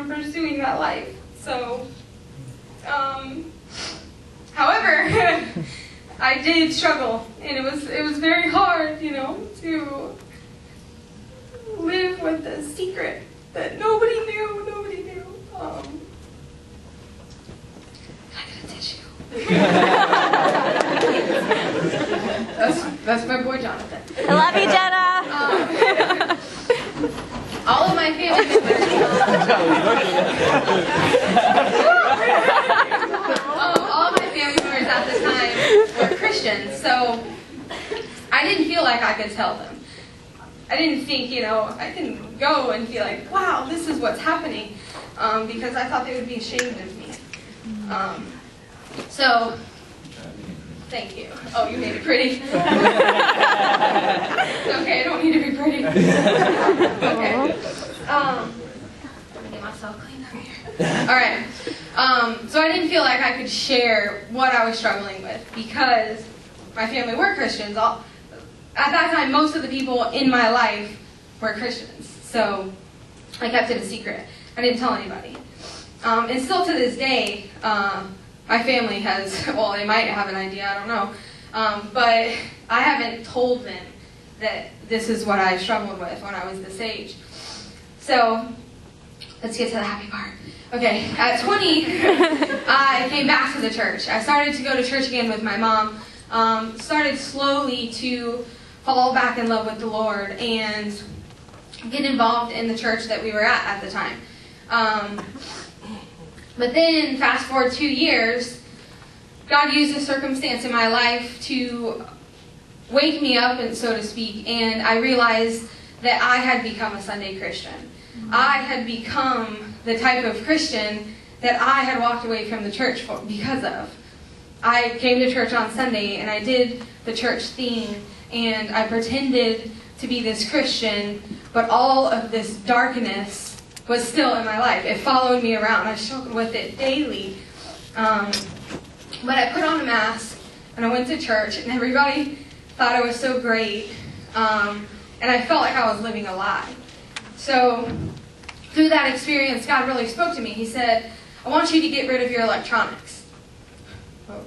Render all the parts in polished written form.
from pursuing that life. So, however, I did struggle, and it was very hard, to live with the secret that nobody knew. Can I get a tissue? That's my boy Jonathan. I love you, Jena. All of my family members. All of my family members at the time were Christians, so I didn't feel like I could tell them. I didn't think, I didn't go and be like, wow, this is what's happening, because I thought they would be ashamed of me. So, thank you. Oh, you made it pretty. Okay, I don't need to be pretty. Okay. Let me get myself cleaned up here. All right. So I didn't feel like I could share what I was struggling with because my family were Christians. At that time, most of the people in my life were Christians. So I kept it a secret. I didn't tell anybody. And still to this day, my family has, well, they might have an idea, I don't know. But I haven't told them that this is what I struggled with when I was this age. So, let's get to the happy part. Okay, at 20, I came back to the church. I started to go to church again with my mom. Started slowly to fall back in love with the Lord and get involved in the church that we were at the time. But then, fast forward 2 years, God used a circumstance in my life to wake me up, and so to speak, and I realized that I had become a Sunday Christian. I had become the type of Christian that I had walked away from the church because of. I came to church on Sunday, and I did the church thing, and I pretended to be this Christian, but all of this darkness was still in my life. It followed me around. I struggled with it daily. But I put on a mask, and I went to church, and everybody thought I was so great, and I felt like I was living a lie. So, through that experience, God really spoke to me. He said, I want you to get rid of your electronics.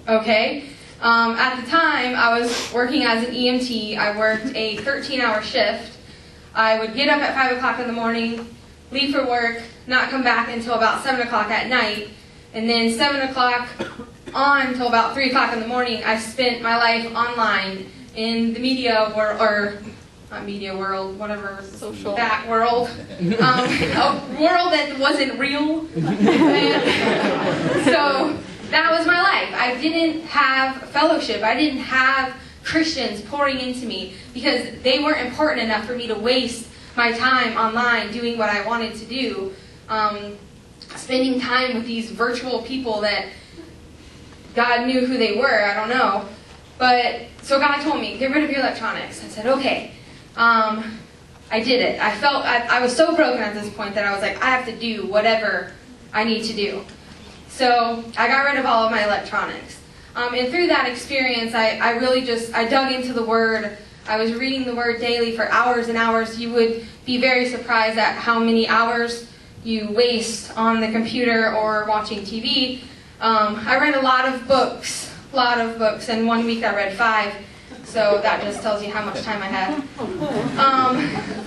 Okay? At the time, I was working as an EMT. I worked a 13-hour shift. I would get up at 5 o'clock in the morning, leave for work, not come back until about 7 o'clock at night, and then 7 o'clock on until about 3 o'clock in the morning, I spent my life online in the media not media world, whatever, social, that world, a world that wasn't real. So that was my life. I didn't have fellowship. I didn't have Christians pouring into me because they weren't important enough for me to waste my time online doing what I wanted to do, spending time with these virtual people that God knew who they were. I don't know. But so God told me, get rid of your electronics. I said, okay. I did it. I was so broken at this point that I was like, I have to do whatever I need to do. So I got rid of all of my electronics. And through that experience, I really I dug into the Word. I was reading the Word daily for hours and hours. You would be very surprised at how many hours you waste on the computer or watching TV. I read a lot of books, and 1 week I read 5. So that just tells you how much time I had.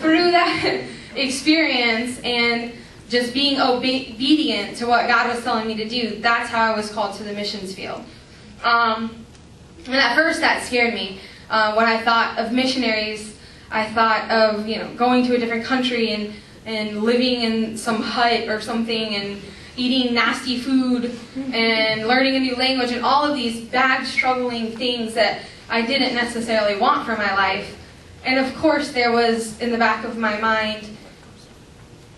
Through that experience and just being obedient to what God was telling me to do, that's how I was called to the missions field. And at first that scared me. When I thought of missionaries, I thought of going to a different country and living in some hut or something and eating nasty food and learning a new language and all of these bad, struggling things that I didn't necessarily want for my life. And of course there was in the back of my mind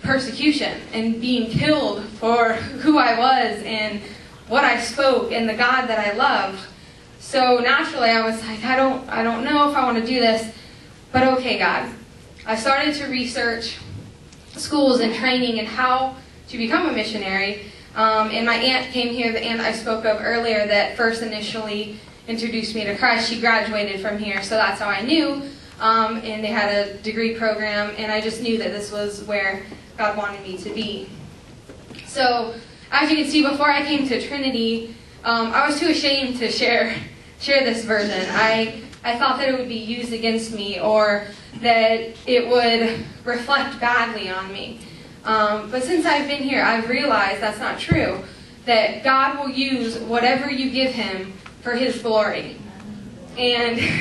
persecution and being killed for who I was and what I spoke and the God that I loved. So naturally I was like, I don't know if I want to do this, but okay, God. I started to research schools and training and how to become a missionary. And my aunt came here, the aunt I spoke of earlier that first initially introduced me to Christ. She graduated from here, so that's how I knew. And they had a degree program, and I just knew that this was where God wanted me to be. So, as you can see, before I came to Trinity, I was too ashamed to share this version. I thought that it would be used against me, or that it would reflect badly on me. But since I've been here, I've realized that's not true. That God will use whatever you give Him for His glory. And